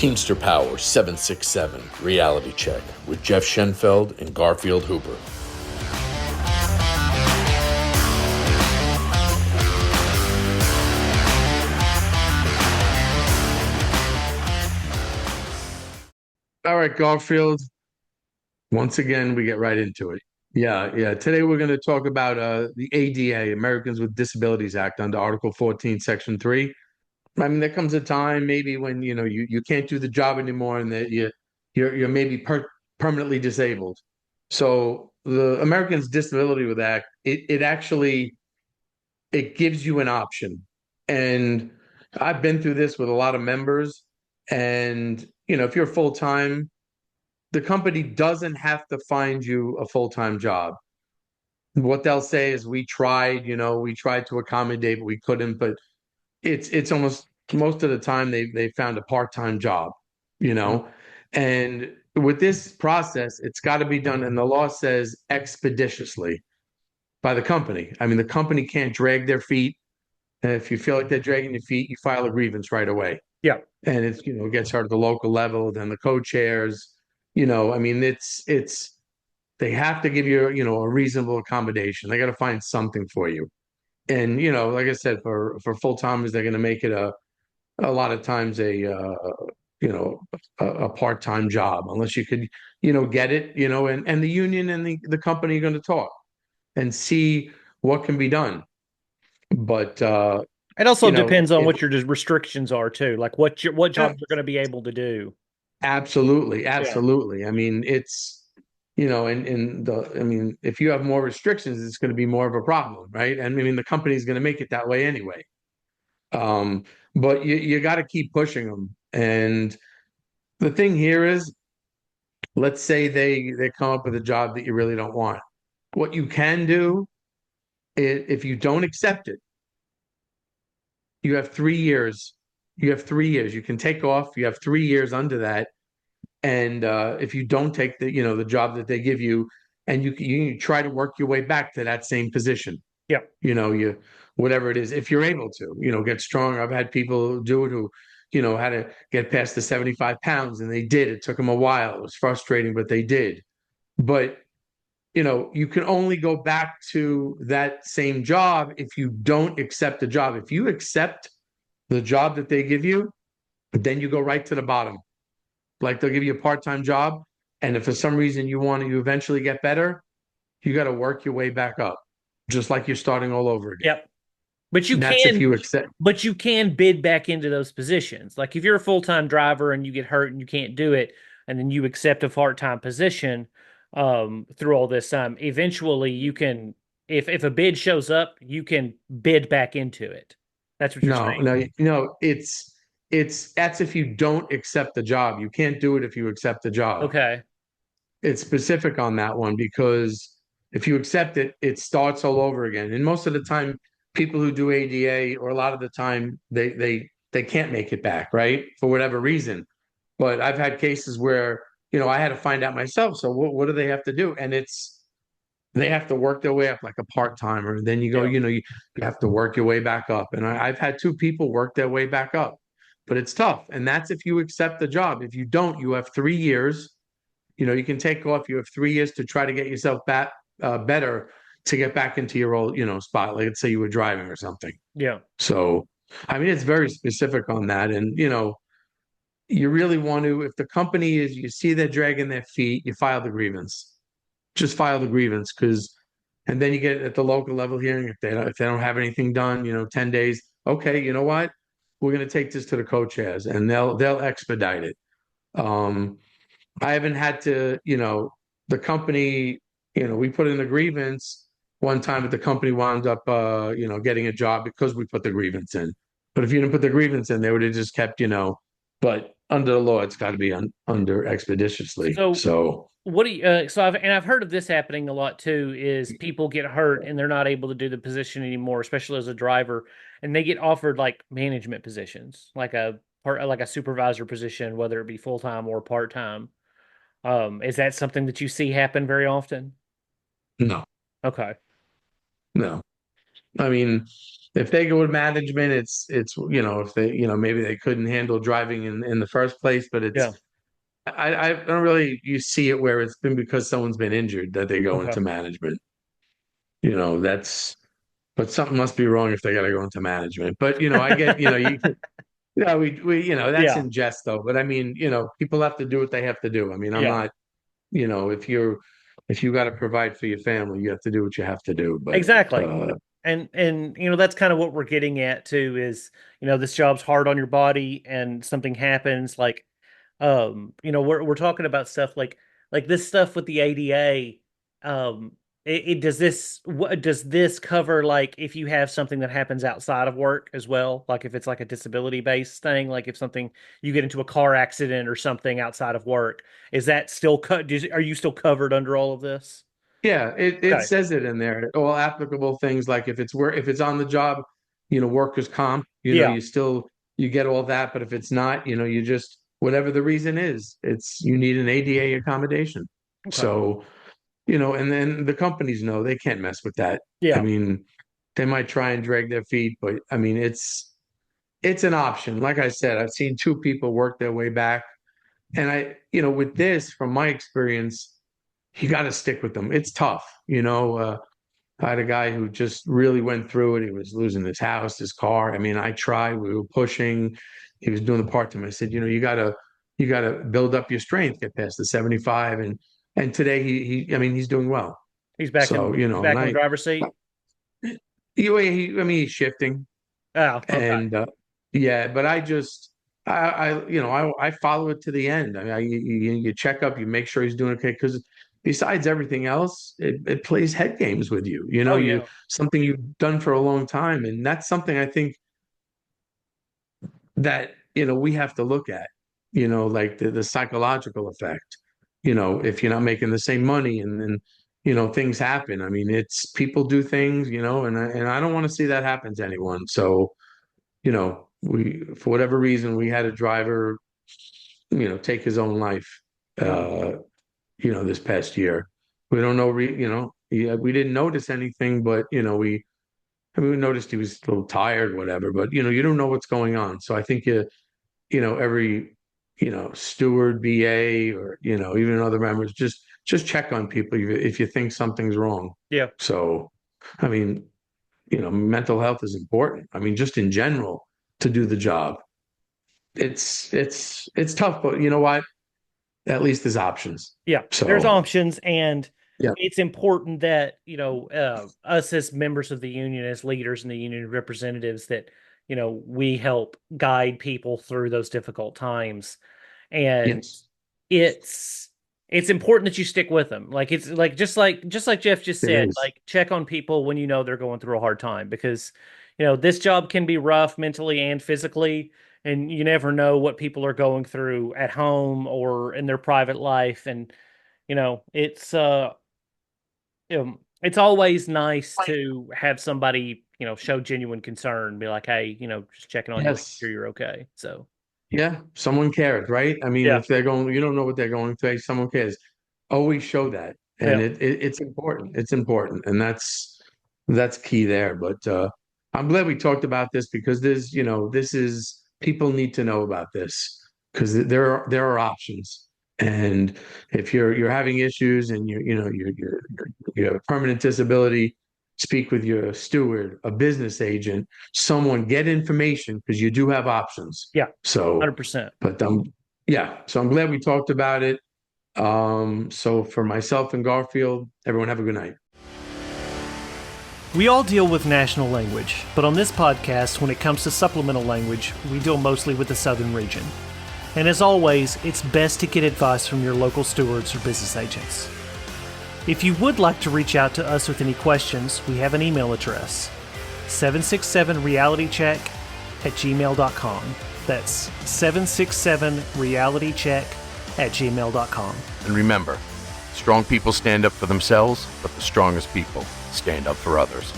Teamster Power 767 Reality Check with Jeff Schenfeld and Garfield Hooper. All right, Garfield. Once again, we get right into it. Yeah. Today we're going to talk about the ADA, Americans with Disabilities Act, under Article 14, Section 3. I mean, there comes a time maybe when you can't do the job anymore, and that you're maybe permanently disabled. So the Americans Disability with Act, it actually it gives you an option. And I've been through this with a lot of members, and if you're full time, the company doesn't have to find you a full-time job. What they'll say is, we tried to accommodate, but we couldn't. But it's almost most of the time they found a part-time job, you know. And with this process, it's got to be done, and the law says expeditiously by the company. I mean, the company can't drag their feet. And if you feel like they're dragging your feet, you file a grievance right away. Yeah. And it gets heard at the local level, then the co-chairs. I mean, it's they have to give you, a reasonable accommodation. They got to find something for you. And, like I said, for full timers, they're going to make it a lot of times you know, a part-time job, unless you could, get it, and the union and the company are going to talk and see what can be done. But, It also depends on it, what your restrictions are too, like what jobs you're going to be able to do. absolutely, Yeah. absolutely. I mean, I mean, if you have more restrictions, it's going to be more of a problem, right? And I mean, the company's going to make it that way anyway. Um, but you got to keep pushing them. And the thing here is, let's say they come up with a job that you really don't want. What you can do is, if you don't accept it, you have 3 years. You have 3 years. You can take off. You have 3 years under that. And if you don't take the job that they give you, and you try to work your way back to that same position, Yeah. you whatever it is, if you're able to, get strong. I've had people do it who, had to get past the 75 pounds, and they did. It took them a while. It was frustrating, but they did. But you can only go back to that same job if you don't accept the job. If you accept the job that they give you, then you go right to the bottom. Like, they'll give you a part-time job, and if for some reason you eventually get better, you got to work your way back up, just like you're starting all over again. Yep. But you And that's if can you accept. but you can bid back into those positions. Like if you're a full-time driver and you get hurt and you can't do it, and then you accept a part-time position through all this time, eventually you can, if a bid shows up, you can bid back into it. That's what you're No, saying. no, no. It's that's if you don't accept the job. You can't do it if you accept the job. Okay. It's specific on that one, because if you accept it, it starts all over again. And most of the time, people who do ADA, or a lot of the time, they can't make it back, right? For whatever reason. But I've had cases where, I had to find out myself. So what do they have to do? And they have to work their way up like a part-timer. And then you go, Yeah. you have to work your way back up. And I've had two people work their way back up, but it's tough. And that's if you accept the job. If you don't, you have 3 years. You can take off. You have 3 years to try to get yourself back better, to get back into your old, spot. Like, let's say you were driving or something. Yeah. So, I mean, it's very specific on that. And, you really want to, if the company is, you see they're dragging their feet, you file the grievance. Just file the grievance, and then you get at the local level hearing. If they don't have anything done, 10 days. Okay, you know what? We're going to take this to the co-chairs, and they'll expedite it. Um, I haven't had to, the company, we put in a grievance one time, but the company wound up, getting a job because we put the grievance in. But if you didn't put the grievance in, they would have just kept, but under the law, it's got to be under expeditiously. So So, what do you I've heard of this happening a lot too, is people get hurt and they're not able to do the position anymore, especially as a driver, and they get offered like management positions, like a supervisor position, whether it be full-time or part-time. Is that something that you see happen very often? no, Okay. no. I mean, if they go to management, it's if they maybe they couldn't handle driving in the first place, but Yeah. I don't really you see it where it's been because someone's been injured that they go Okay. into management. That's but something must be wrong if they got to go into management. But I get we that's Yeah. in jest though. But I mean people have to do what they have to do. I mean I'm Yeah. not if you got to provide for your family, you have to do what you have to do. But Exactly. And that's kind of what we're getting at too is, this job's hard on your body and something happens like we're talking about stuff like this stuff with the ADA. Does this cover like if you have something that happens outside of work as well? Like if it's like a disability based thing, like if something you get into a car accident or something outside of work, is that still are you still covered under all of this? Yeah, it Okay. says it in there. All applicable things like if it's on the job, workers' comp, Yeah. you get all that. But if it's not, you just whatever the reason is, you need an ADA accommodation. Okay. So, and then the companies know they can't mess with that. I Yeah. mean, they might try and drag their feet, but I mean, it's an option. Like I said, I've seen two people work their way back, and with this, from my experience, you got to stick with them. It's tough. I had a guy who just really went through it. He was losing his house, his car. I mean, I tried, we were pushing. He was doing the part-time. I said, you gotta build up your strength, get past the 75. And today I mean, he's doing well. So, He's back and in the driver's seat. I mean, he's shifting Oh, okay. and, yeah, but I follow it to the end. I mean, you check up, you make sure he's doing okay. Cause besides everything else, it plays head games with you, Oh you yeah. something you've done for a long time. And that's something I think that, we have to look at, like the psychological effect, if you're not making the same money and then, things happen. I mean, it's people do things, and I don't want to see that happen to anyone. So, for whatever reason, we had a driver, take his own life, Mm. this past year. We don't know, yeah, we didn't notice anything, but, I mean, we noticed he was a little tired, whatever, but, you don't know what's going on. So I think every, steward, BA, or, even other members, just check on people if you think something's wrong. Yeah. So, I mean, mental health is important. I mean, just in general to do the job. It's tough, but you know what? At least there's options. Yeah. There's So options, and yeah, it's important that, us as members of the union, as leaders in the union, representatives, that, we help guide people through those difficult times. And yes, it's important that you stick with them. Like it's like just like Jeff just it said, is. like check on people when they're going through a hard time, because this job can be rough mentally and physically, and you never know what people are going through at home or in their private life. And it's it's always nice to have somebody show genuine concern, be like, hey, just checking on you, making Yes. sure you're okay. So Yeah, someone cares, right? I mean, yeah. if they're going, you don't know what they're going through. Someone cares. Always show that, and Yeah. it's important. It's important, and that's key there. But I'm glad we talked about this because this is people need to know about this because there are options, and if you're having issues and you have a permanent disability, speak with your steward, a business agent, someone, get information because you do have options. Yeah. So, 100%. but yeah, so I'm glad we talked about it. So for myself and Garfield, everyone have a good night. We all deal with national language, but on this podcast, when it comes to supplemental language, we deal mostly with the southern region. And as always, it's best to get advice from your local stewards or business agents. If you would like to reach out to us with any questions, we have an email address, 767realitycheck@gmail.com. That's 767realitycheck@gmail.com. And remember, strong people stand up for themselves, but the strongest people stand up for others.